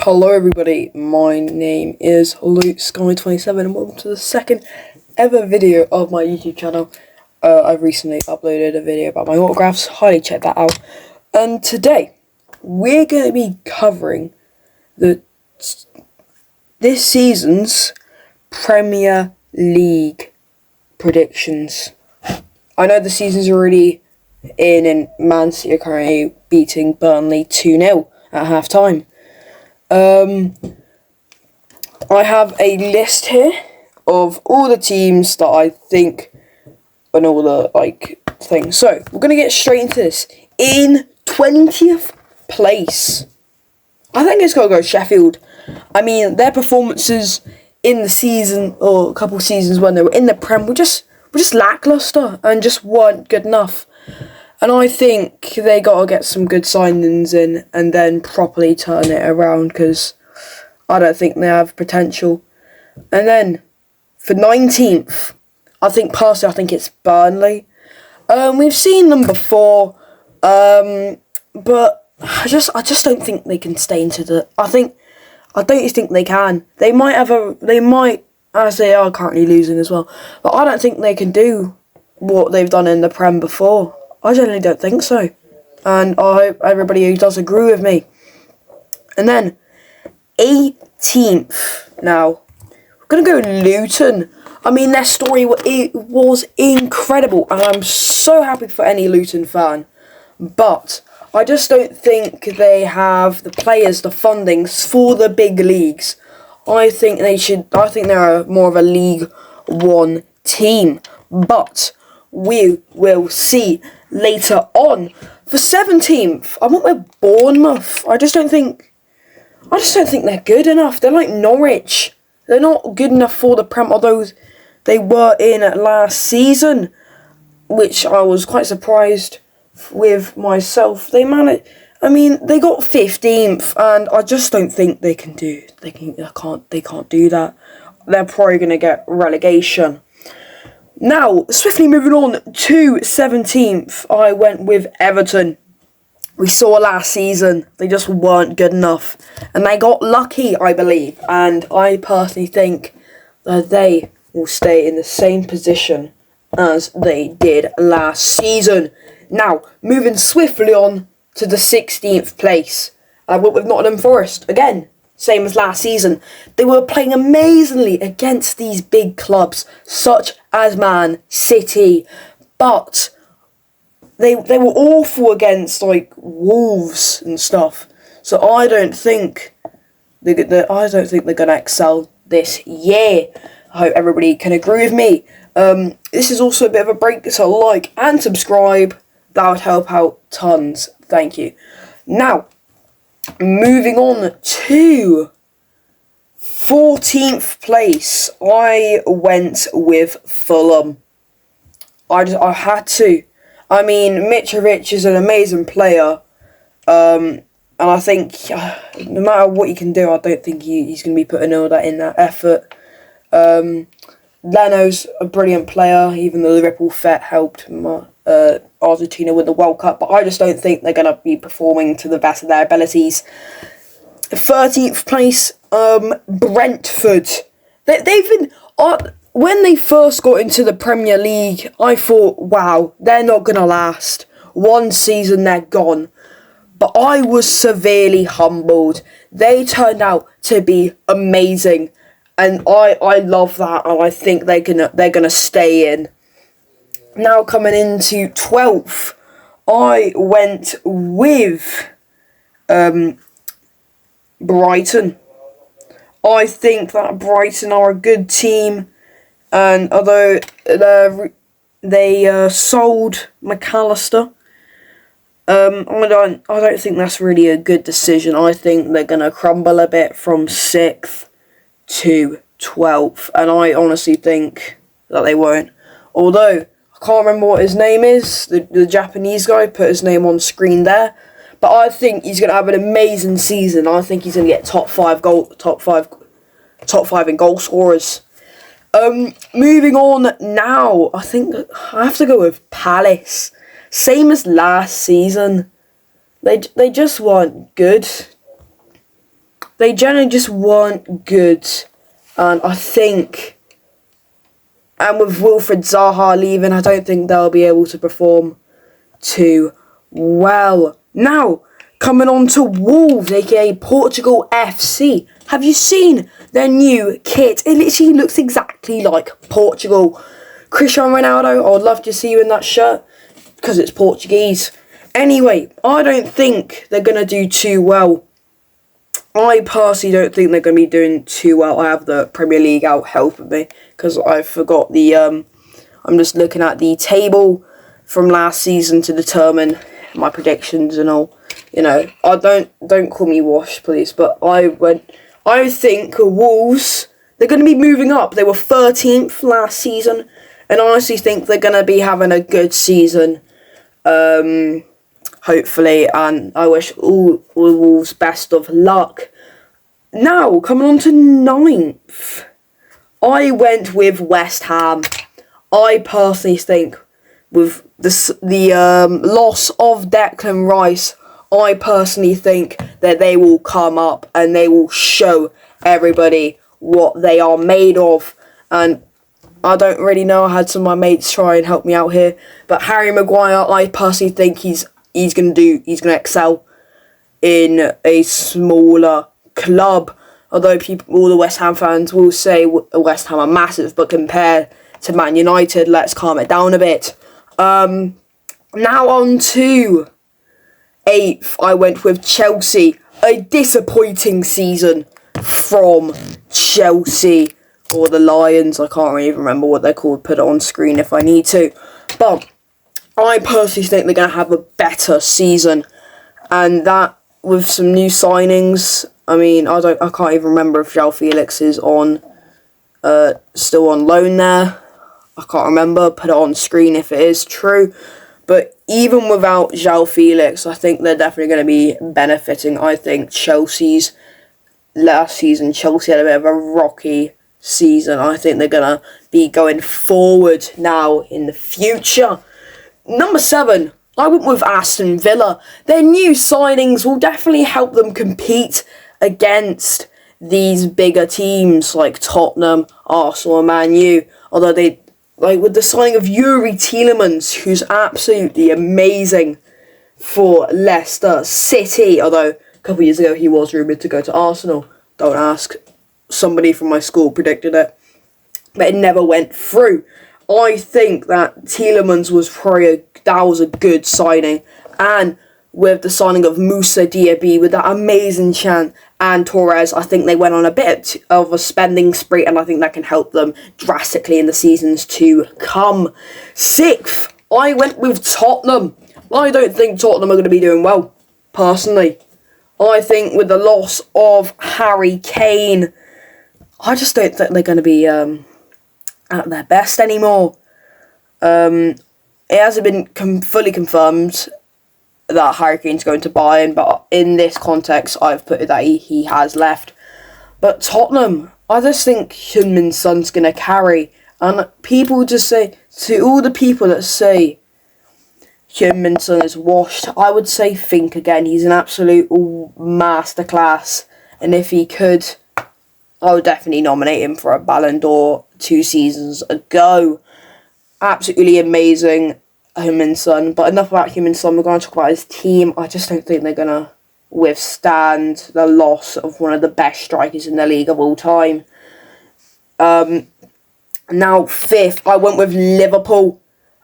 Hello everybody, my name is Luke Sky27 and welcome to the second ever video of my YouTube channel. I've recently uploaded a video about my autographs, highly check that out. And today, we're going to be covering this season's Premier League predictions. I know the season's already in and Man City are currently beating Burnley 2-0 at half time. I have a list here of all the teams that I think and all the things. So we're gonna get straight into this. In 20th place, I think it's gotta go Sheffield. I mean, their performances in the season or a couple seasons when they were in the Prem were just lackluster and just weren't good enough. And I think they got to get some good signings in and then properly turn it around because I don't think they have potential. And then for 19th, I think it's Burnley. We've seen them before, but I just don't think they can stay into the. I don't think they can. They might, as they are currently losing as well. But I don't think they can do what they've done in the Prem before. I generally don't think so. And I hope everybody who does agree with me. And then, 18th. Now, we're going to go Luton. I mean, their story was incredible. And I'm so happy for any Luton fan. But I just don't think they have the players, the fundings for the big leagues. I think they're more of a League One team. But we will see later on. For 17th, I went with Bournemouth. I just don't think they're good enough. They're like Norwich. They're not good enough for the Prem, although they were in last season, which I was quite surprised with myself. They got 15th, and I just don't think they can do. They can't do that. They're probably gonna get relegation. Now, swiftly moving on to 17th, I went with Everton. We saw last season, they just weren't good enough. And they got lucky, I believe. And I personally think that they will stay in the same position as they did last season. Now, moving swiftly on to the 16th place. I went with Nottingham Forest again. Same as last season. They were playing amazingly against these big clubs, such as Man City. But they were awful against, Wolves and stuff. So I don't think they're going to excel this year. I hope everybody can agree with me. This is also a bit of a break, so like and subscribe. That would help out tons. Thank you. Now, moving on to 14th place, I went with Fulham. I had to. I mean, Mitrovic is an amazing player, and I think no matter what you can do, I don't think he's going to be putting all that in that effort. Leno's a brilliant player, even though the ripple effect helped Argentina win the World Cup, but I just don't think they're going to be performing to the best of their abilities. 13th place, Brentford. They've been when they first got into the Premier League, I thought, wow, they're not going to last. One season, they're gone. But I was severely humbled. They turned out to be amazing. And I love that, and I think they're gonna stay in. Now coming into 12th, I went with Brighton. I think that Brighton are a good team, and although they sold McAllister, I don't think that's really a good decision. I think they're gonna crumble a bit from 6th to 12th, and I honestly think that they won't. Although I can't remember what his name is, the Japanese guy put his name on screen there, but I think he's gonna have an amazing season. I think he's gonna get top five in goal scorers. Moving on now, I think I have to go with Palace. Same as last season. They just weren't good. they generally just weren't good. And I think, and with Wilfried Zaha leaving, I don't think they'll be able to perform too well. Now, coming on to Wolves, aka Portugal FC. Have you seen their new kit? It literally looks exactly like Portugal. Cristiano Ronaldo, I would love to see you in that shirt, because it's Portuguese. Anyway, I don't think they're going to do too well. I personally don't think they're going to be doing too well. I have the Premier League out helping me, because I forgot the, I'm just looking at the table from last season to determine my predictions and all. You know, I don't call me washed, please, but I think Wolves, they're going to be moving up. They were 13th last season, and I honestly think they're going to be having a good season, hopefully, and I wish all Wolves best of luck. Now, coming on to 9th, I went with West Ham. I personally think with the loss of Declan Rice, I personally think that they will come up and they will show everybody what they are made of. And I don't really know, I had some of my mates try and help me out here, but Harry Maguire, I personally think he's gonna excel in a smaller club. Although all the West Ham fans will say West Ham are massive, but compared to Man United, let's calm it down a bit. Now on to 8th, I went with Chelsea. A disappointing season from Chelsea, or the Lions. I can't really remember what they're called. Put it on screen if I need to. But I personally think they're going to have a better season, and that with some new signings. I mean, I can't even remember if João Felix is still on loan there. I can't remember. Put it on screen if it is true. But even without João Felix, I think they're definitely going to be benefiting. I think last season, Chelsea had a bit of a rocky season. I think they're going to be going forward now in the future. Number 7, I went with Aston Villa. Their new signings will definitely help them compete against these bigger teams like Tottenham, Arsenal and Man U. Although with the signing of Yuri Tielemans, who's absolutely amazing for Leicester City. Although a couple of years ago he was rumoured to go to Arsenal. Don't ask. Somebody from my school predicted it. But it never went through. I think that Tielemans was was a good signing. And with the signing of Moussa Diaby, with that amazing chant, and Torres, I think they went on a bit of a spending spree, and I think that can help them drastically in the seasons to come. 6th, I went with Tottenham. I don't think Tottenham are going to be doing well, personally. I think with the loss of Harry Kane, I just don't think they're going to be at their best anymore. It hasn't been fully confirmed that Harry Kane's going to Bayern, but in this context, I've put it that he has left. But Tottenham, I just think Heung-min Son's going to carry. And people just say, to all the people that say Heung-min Son is washed, I would say think again. He's an absolute masterclass. And if he could, I would definitely nominate him for a Ballon d'Or 2 seasons ago. Absolutely amazing. Heung-min Son, but enough about Heung-min Son. We're going to talk about his team. I just don't think they're going to withstand the loss of one of the best strikers in the league of all time. Now 5th, I went with Liverpool.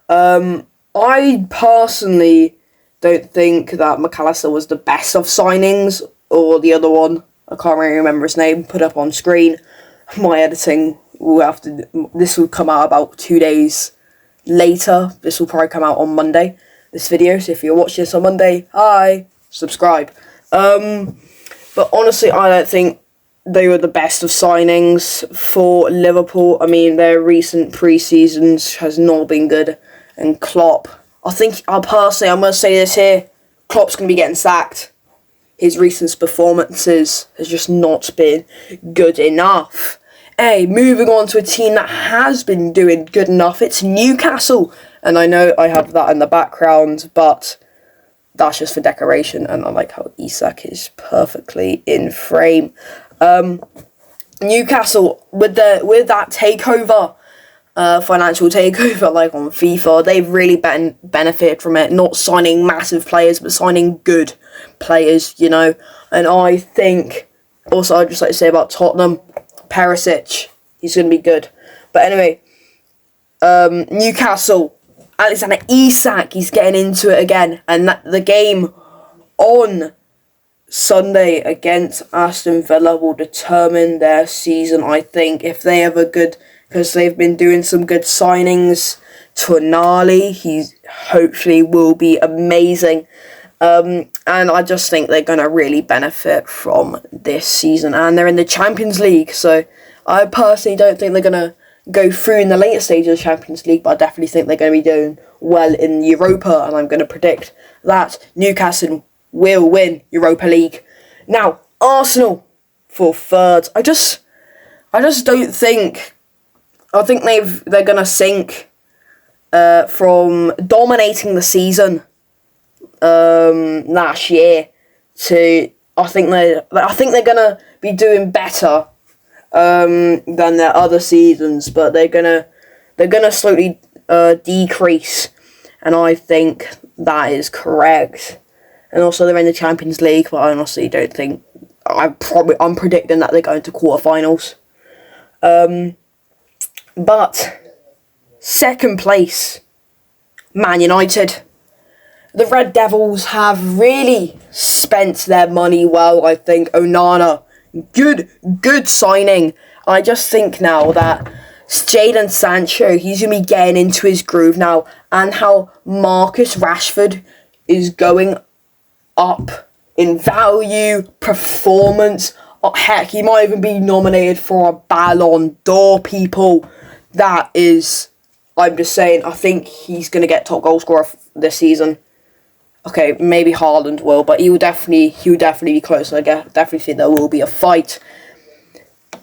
I personally don't think that McAllister was the best of signings, or the other one. I can't really remember his name. Put up on screen. My editing will have to. This will come out about 2 days later. This will probably come out on Monday, this video, so if you're watching this on Monday, hi, subscribe. But honestly, I don't think they were the best of signings for Liverpool. I mean, their recent pre-seasons has not been good, and Klopp, I think, I'm going to say this here, Klopp's going to be getting sacked. His recent performances has just not been good enough. Hey, moving on to a team that has been doing good enough, it's Newcastle. And I know I have that in the background, but that's just for decoration, and I like how Isak is perfectly in frame. Newcastle, with that takeover, financial takeover, like on FIFA, they've really benefited from it, not signing massive players, but signing good players, you know. And I think, also, I'd just like to say about Tottenham, Perisic, he's going to be good. But anyway, Newcastle, Alexander Isak, he's getting into it again. And the game on Sunday against Aston Villa will determine their season, I think. If they have a good, because they've been doing some good signings. Tonali, he hopefully will be amazing. And I just think they're going to really benefit from this season. And they're in the Champions League, so I personally don't think they're going to go through in the later stages of the Champions League, but I definitely think they're going to be doing well in Europa, and I'm going to predict that Newcastle will win Europa League. Now, Arsenal for third. I just don't think. I think they're going to sink from dominating the season last year to I think they're gonna be doing better than their other seasons, but they're gonna slowly decrease, and I think that is correct. And also they're in the Champions League, but I honestly don't think I'm predicting that they're going to quarterfinals. But second place, Man United. The Red Devils have really spent their money well, I think. Onana, good signing. I just think now that Jadon Sancho, he's going to be getting into his groove now. And how Marcus Rashford is going up in value, performance. Oh, heck, he might even be nominated for a Ballon d'Or, people. That is, I'm just saying, I think he's going to get top goal scorer this season. Okay, maybe Haaland will, but he will definitely be close. I definitely think there will be a fight.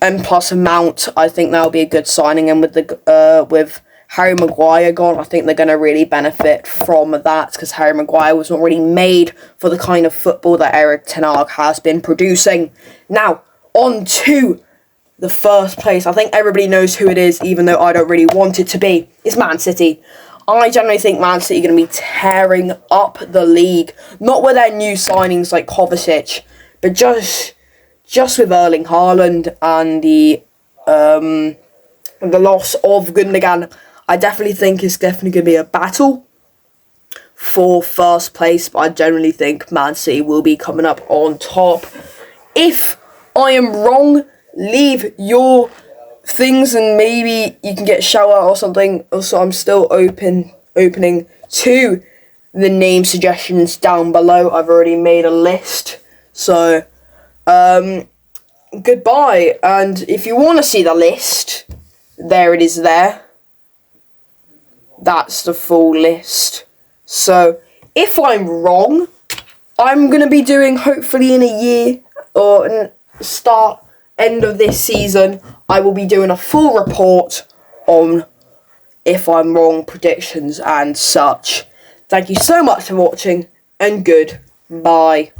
And plus Mount, I think that will be a good signing. And with Harry Maguire gone, I think they're going to really benefit from that, because Harry Maguire was not really made for the kind of football that Erik ten Hag has been producing. Now, on to the first place. I think everybody knows who it is, even though I don't really want it to be. It's Man City. I generally think Man City are going to be tearing up the league. Not with their new signings like Kovacic, but just with Erling Haaland and the loss of Gundogan. I definitely think it's definitely going to be a battle for first place, but I generally think Man City will be coming up on top. If I am wrong, leave your things and maybe you can get a shout out or something. Also, I'm still opening to the name suggestions down below. I've already made a list, so goodbye. And if you want to see the list, there it is there. That's the full list. So if I'm wrong, I'm going to be doing, hopefully in a year or end of this season, I will be doing a full report on if I'm wrong, predictions and such. Thank you so much for watching, and goodbye.